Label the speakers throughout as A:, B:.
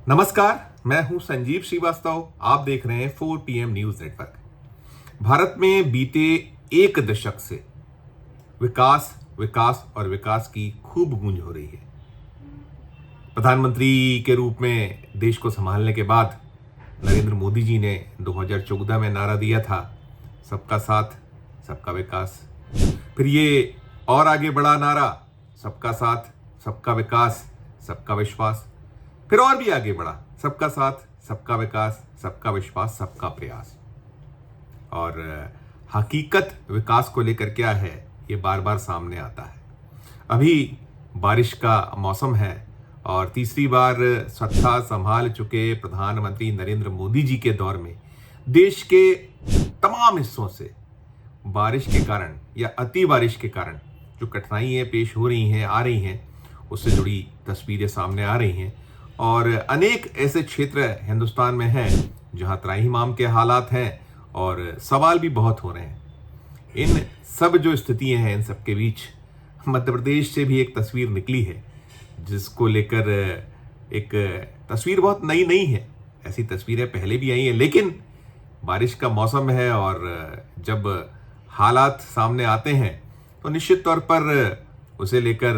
A: नमस्कार, मैं हूं संजीव श्रीवास्तव। आप देख रहे हैं 4 PM न्यूज नेटवर्क। भारत में बीते एक दशक से विकास विकास और विकास की खूब गूंज हो रही है। प्रधानमंत्री के रूप में देश को संभालने के बाद नरेंद्र मोदी जी ने 2014 में नारा दिया था, सबका साथ सबका विकास। फिर ये और आगे बढ़ा नारा, सबका साथ सबका विकास सबका विश्वास। फिर और भी आगे बढ़ा, सबका साथ सबका विकास सबका विश्वास सबका प्रयास। और हकीकत विकास को लेकर क्या है, ये बार बार सामने आता है। अभी बारिश का मौसम है और तीसरी बार सत्ता संभाल चुके प्रधानमंत्री नरेंद्र मोदी जी के दौर में देश के तमाम हिस्सों से बारिश के कारण या अति बारिश के कारण जो कठिनाइयाँ पेश हो रही हैं, आ रही हैं, उससे जुड़ी तस्वीरें सामने आ रही हैं। और अनेक ऐसे क्षेत्र हिंदुस्तान में हैं जहां त्राहिमाम के हालात हैं और सवाल भी बहुत हो रहे हैं। इन सब जो स्थितियां हैं, इन सब के बीच मध्य प्रदेश से भी एक तस्वीर निकली है, जिसको लेकर एक तस्वीर बहुत नई नहीं है। ऐसी तस्वीरें पहले भी आई हैं, लेकिन बारिश का मौसम है और जब हालात सामने आते हैं तो निश्चित तौर पर उसे लेकर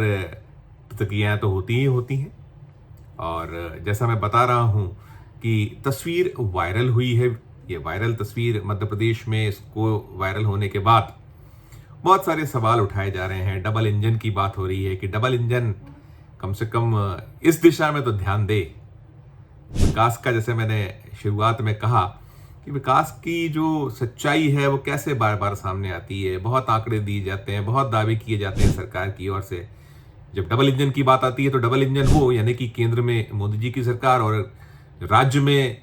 A: प्रतिक्रियाएं तो होती ही होती हैं। और जैसा मैं बता रहा हूं कि तस्वीर वायरल हुई है। ये वायरल तस्वीर मध्य प्रदेश में, इसको वायरल होने के बाद बहुत सारे सवाल उठाए जा रहे हैं। डबल इंजन की बात हो रही है कि डबल इंजन कम से कम इस दिशा में तो ध्यान दे। विकास का, जैसे मैंने शुरुआत में कहा कि विकास की जो सच्चाई है वो कैसे बार बार सामने आती है। बहुत आंकड़े दिए जाते हैं, बहुत दावे किए जाते हैं सरकार की ओर से। जब डबल इंजन की बात आती है तो डबल इंजन हो, यानी कि केंद्र में मोदी जी की सरकार और राज्य में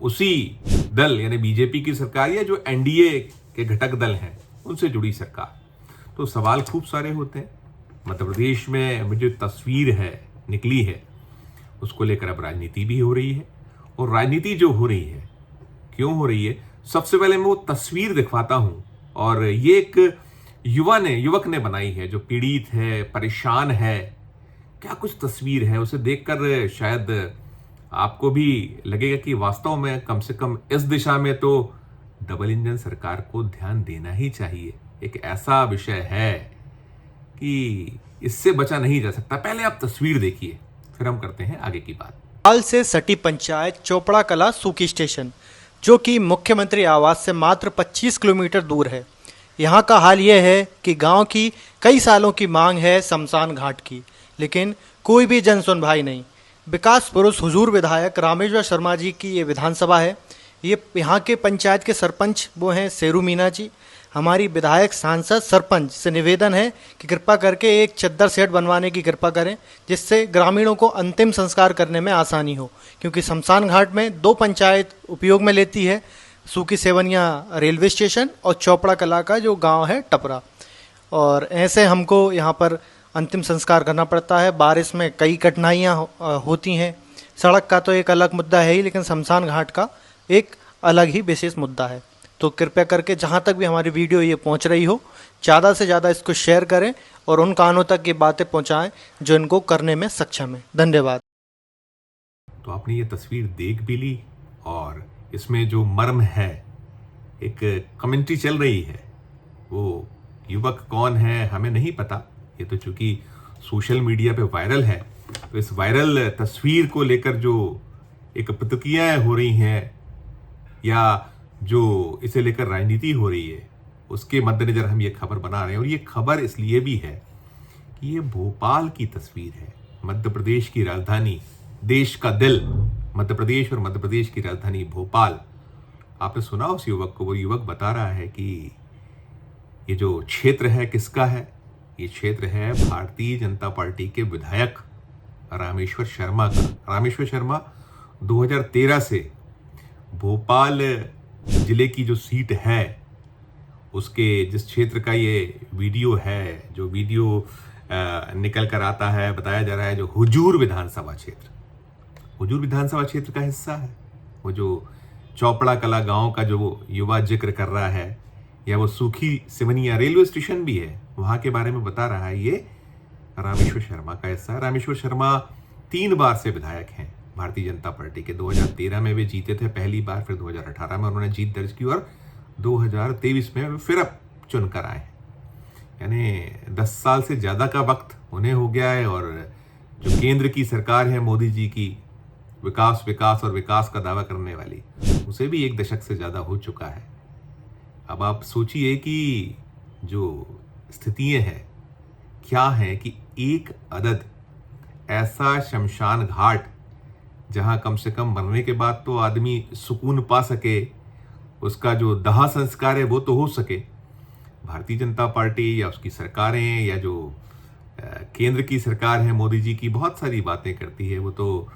A: उसी दल यानी बीजेपी की सरकार या जो एनडीए के घटक दल हैं उनसे जुड़ी सरकार। तो सवाल खूब सारे होते हैं। मध्य प्रदेश में जो तस्वीर है निकली है, उसको लेकर अब राजनीति भी हो रही है। और राजनीति जो हो रही है, क्यों हो रही है, सबसे पहले मैं वो तस्वीर दिखवाता हूं। और ये एक युवक ने बनाई है, जो पीड़ित है, परेशान है। क्या कुछ तस्वीर है, उसे देखकर शायद आपको भी लगेगा कि वास्तव में कम से कम इस दिशा में तो डबल इंजन सरकार को ध्यान देना ही चाहिए। एक ऐसा विषय है कि इससे बचा नहीं जा सकता। पहले आप तस्वीर देखिए, फिर हम करते हैं आगे की बात।
B: हाल से सटी पंचायत चोपड़ा कला सूखी स्टेशन, जो कि मुख्यमंत्री आवास से मात्र 25 किलोमीटर दूर है। यहाँ का हाल ये है कि गांव की कई सालों की मांग है शमशान घाट की, लेकिन कोई भी जन सुनवाई नहीं। विकास पुरुष हुजूर विधायक रामेश्वर शर्मा जी की ये विधानसभा है। ये यहाँ के पंचायत के सरपंच वो हैं शेरू मीना जी। हमारी विधायक, सांसद, सरपंच से निवेदन है कि कृपा करके एक चद्दर सेट बनवाने की कृपा करें, जिससे ग्रामीणों को अंतिम संस्कार करने में आसानी हो। क्योंकि शमशान घाट में 2 पंचायत उपयोग में लेती है, सूखी सेवनिया रेलवे स्टेशन और चोपड़ा कला का जो गांव है टपरा। और ऐसे हमको यहाँ पर अंतिम संस्कार करना पड़ता है। बारिश में कई कठिनाइयाँ होती हैं। सड़क का तो एक अलग मुद्दा है ही, लेकिन शमशान घाट का एक अलग ही विशेष मुद्दा है। तो कृपया करके जहाँ तक भी हमारी वीडियो ये पहुँच रही हो, ज़्यादा से ज़्यादा इसको शेयर करें और उन कानों तक ये बातें पहुँचाएँ जो इनको करने में सक्षम है। धन्यवाद।
A: तो आपने ये तस्वीर देख भी ली और इसमें जो मर्म है, एक कमेंट्री चल रही है। वो युवक कौन है हमें नहीं पता। ये तो चूंकि सोशल मीडिया पे वायरल है, तो इस वायरल तस्वीर को लेकर जो एक प्रतिक्रियाएं हो रही हैं या जो इसे लेकर राजनीति हो रही है, उसके मद्देनजर हम ये खबर बना रहे हैं। और ये खबर इसलिए भी है कि ये भोपाल की तस्वीर है। मध्य प्रदेश की राजधानी, देश का दिल मध्य प्रदेश और मध्य प्रदेश की राजधानी भोपाल। आपने सुना उस युवक को, वो युवक बता रहा है कि ये जो क्षेत्र है किसका है। ये क्षेत्र है भारतीय जनता पार्टी के विधायक रामेश्वर शर्मा का। रामेश्वर शर्मा 2013 से भोपाल जिले की जो सीट है, उसके जिस क्षेत्र का ये वीडियो है, जो वीडियो निकल कर आता है, बताया जा रहा है, जो हुजूर विधानसभा क्षेत्र, हुजूर विधानसभा क्षेत्र का हिस्सा है। वो जो चोपड़ा कला गांव का जो युवा जिक्र कर रहा है, या वो सूखी सिवनिया रेलवे स्टेशन भी है, वहां के बारे में बता रहा है, ये रामेश्वर शर्मा का हिस्सा है। रामेश्वर शर्मा 3 बार से विधायक हैं भारतीय जनता पार्टी के। 2013 में वे जीते थे पहली बार, फिर 2018 में उन्होंने जीत दर्ज की और 2023 में फिर अब चुनकर आए हैं। यानी 10 साल से ज़्यादा का वक्त उन्हें हो गया है और जो केंद्र की सरकार है मोदी जी की, विकास विकास और विकास का दावा करने वाली, उसे भी 1 दशक से ज़्यादा हो चुका है। अब आप सोचिए कि जो स्थितियाँ हैं क्या हैं कि एक अदद ऐसा शमशान घाट जहाँ कम से कम मरने के बाद तो आदमी सुकून पा सके, उसका जो दाह संस्कार है वो तो हो सके। भारतीय जनता पार्टी या उसकी सरकारें या जो केंद्र की सरकार है मोदी जी की बहुत सारी बातें करती है। वो तो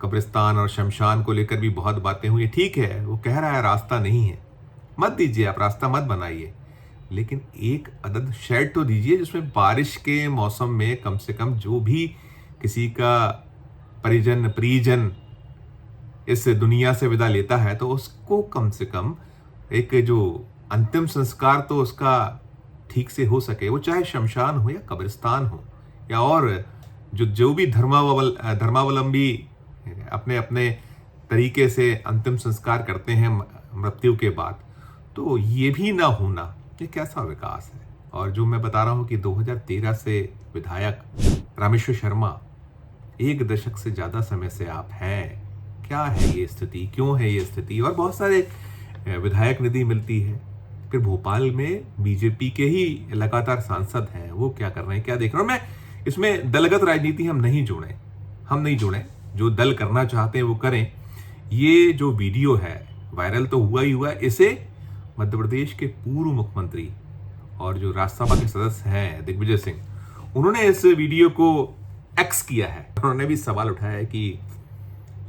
A: कब्रिस्तान और शमशान को लेकर भी बहुत बातें हुई, ठीक है, वो कह रहा है रास्ता नहीं है, मत दीजिए, आप रास्ता मत बनाइए, लेकिन एक अदद शेड तो दीजिए जिसमें बारिश के मौसम में कम से कम जो भी किसी का परिजन इस दुनिया से विदा लेता है तो उसको कम से कम एक जो अंतिम संस्कार तो उसका ठीक से हो सके, वो चाहे शमशान हो या कब्रिस्तान हो या और जो भी धर्मावलंबी अपने अपने तरीके से अंतिम संस्कार करते हैं मृत्यु के बाद, तो ये भी ना होना, ये कैसा विकास है। और जो मैं बता रहा हूँ कि 2013 से विधायक रामेश्वर शर्मा, 1 दशक से ज़्यादा समय से आप हैं, क्या है ये स्थिति, क्यों है ये स्थिति। और बहुत सारे विधायक निधि मिलती है, फिर भोपाल में बीजेपी के ही लगातार सांसद हैं, वो क्या कर रहे हैं, क्या देख रहे हैं। और मैं इसमें दलगत राजनीति हम नहीं जुड़े, जो दल करना चाहते हैं वो करें। ये जो वीडियो है वायरल तो हुआ ही हुआ, इसे मध्य प्रदेश के पूर्व मुख्यमंत्री और जो राज्यसभा के सदस्य हैं दिग्विजय सिंह, उन्होंने इस वीडियो को एक्स किया है। उन्होंने भी सवाल उठाया है कि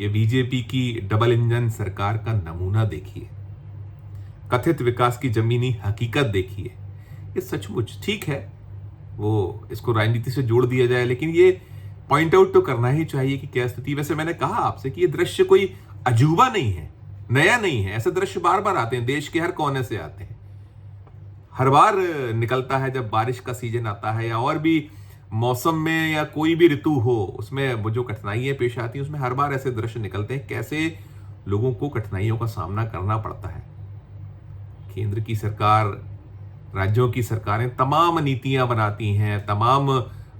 A: ये बीजेपी की डबल इंजन सरकार का नमूना देखिए, कथित विकास की जमीनी हकीकत देखिए। ये सचमुच ठीक है, वो इसको राजनीति से जोड़ दिया जाए, लेकिन ये पॉइंट आउट तो करना ही चाहिए कि क्या स्थिति। वैसे मैंने कहा आपसे कि ये दृश्य कोई अजूबा नहीं है, नया नहीं है, ऐसे दृश्य बार बार आते हैं, देश के हर कोने से आते हैं, हर बार निकलता है जब बारिश का सीजन आता है या और भी मौसम में या कोई भी ऋतु हो, उसमें वो जो कठिनाइयां पेश आती हैं उसमें हर बार ऐसे दृश्य निकलते हैं, कैसे लोगों को कठिनाइयों का सामना करना पड़ता है। केंद्र की सरकार, राज्यों की सरकारें तमाम नीतियां बनाती हैं, तमाम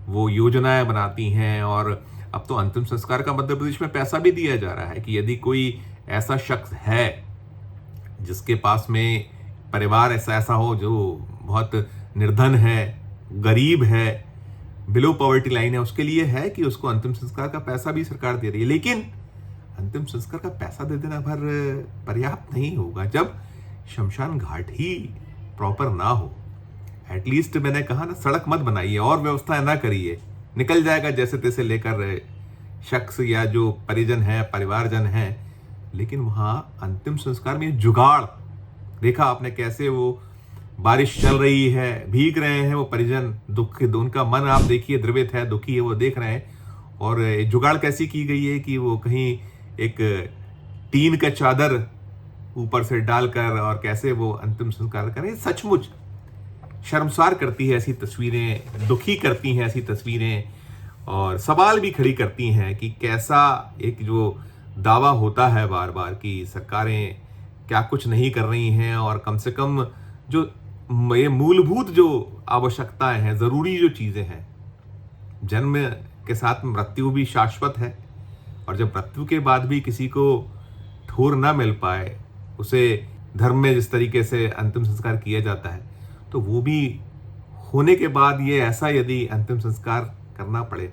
A: वो योजनाएं बनाती हैं, और अब तो अंतिम संस्कार का मध्य प्रदेश में पैसा भी दिया जा रहा है कि यदि कोई ऐसा शख्स है जिसके पास में परिवार ऐसा हो जो बहुत निर्धन है, गरीब है, बिलो पॉवर्टी लाइन है, उसके लिए है कि उसको अंतिम संस्कार का पैसा भी सरकार दे रही है। लेकिन अंतिम संस्कार का पैसा दे देना भर पर्याप्त नहीं होगा जब शमशान घाट ही प्रॉपर ना हो। एटलीस्ट मैंने कहा ना, सड़क मत बनाइए और व्यवस्था ना करिए, निकल जाएगा जैसे तैसे लेकर शख्स या जो परिजन है, परिवारजन है, लेकिन वहां अंतिम संस्कार में जुगाड़ देखा आपने, कैसे वो बारिश चल रही है, भीग रहे हैं वो परिजन, दुख उनका मन आप देखिए द्रवित है, दुखी है, वो देख रहे हैं, और जुगाड़ कैसी की गई है कि वो कहीं एक टीन का चादर ऊपर से डालकर और कैसे वो अंतिम संस्कार करें। सचमुच शर्मसार करती है ऐसी तस्वीरें, दुखी करती हैं ऐसी तस्वीरें, और सवाल भी खड़ी करती हैं कि कैसा एक जो दावा होता है बार बार कि सरकारें क्या कुछ नहीं कर रही हैं, और कम से कम जो ये मूलभूत जो आवश्यकताएं हैं, ज़रूरी जो चीज़ें हैं, जन्म के साथ मृत्यु भी शाश्वत है, और जब मृत्यु के बाद भी किसी को ठोर ना मिल पाए, उसे धर्म में जिस तरीके से अंतिम संस्कार किया जाता है, तो वो भी होने के बाद ये ऐसा यदि अंतिम संस्कार करना पड़े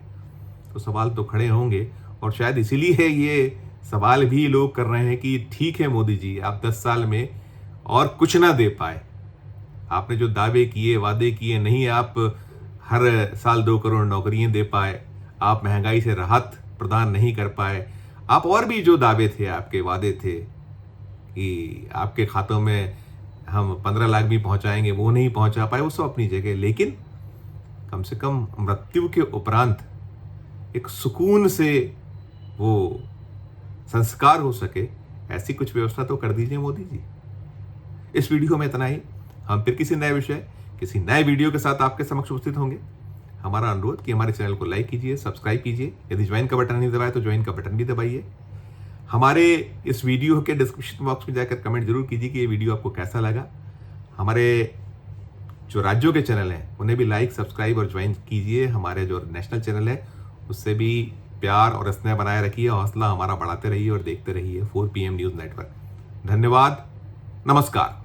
A: तो सवाल तो खड़े होंगे। और शायद इसीलिए ये सवाल भी लोग कर रहे हैं कि ठीक है मोदी जी, आप 10 साल में और कुछ ना दे पाए, आपने जो दावे किए, वादे किए, नहीं आप हर साल 2 करोड़ नौकरियां दे पाए, आप महंगाई से राहत प्रदान नहीं कर पाए, आप और भी जो दावे थे, आपके वादे थे कि आपके खातों में हम 15 लाख भी पहुंचाएंगे, वो नहीं पहुंचा पाए, वो सब अपनी जगह, लेकिन कम से कम मृत्यु के उपरांत एक सुकून से वो संस्कार हो सके, ऐसी कुछ व्यवस्था तो कर दीजिए मोदी जी। इस वीडियो में इतना ही। हम फिर किसी नए विषय, किसी नए वीडियो के साथ आपके समक्ष उपस्थित होंगे। हमारा अनुरोध कि हमारे चैनल को लाइक कीजिए, सब्सक्राइब कीजिए, यदि ज्वाइन का बटन नहीं दबाया तो ज्वाइन का बटन भी दबाइए। हमारे इस वीडियो के डिस्क्रिप्शन बॉक्स में जाकर कमेंट जरूर कीजिए कि ये वीडियो आपको कैसा लगा। हमारे जो राज्यों के चैनल हैं उन्हें भी लाइक, सब्सक्राइब और ज्वाइन कीजिए। हमारे जो नेशनल चैनल है उससे भी प्यार और स्नेह बनाए रखिए, हौसला हमारा बढ़ाते रहिए और देखते रहिए 4 PM न्यूज़ नेटवर्क। धन्यवाद, नमस्कार।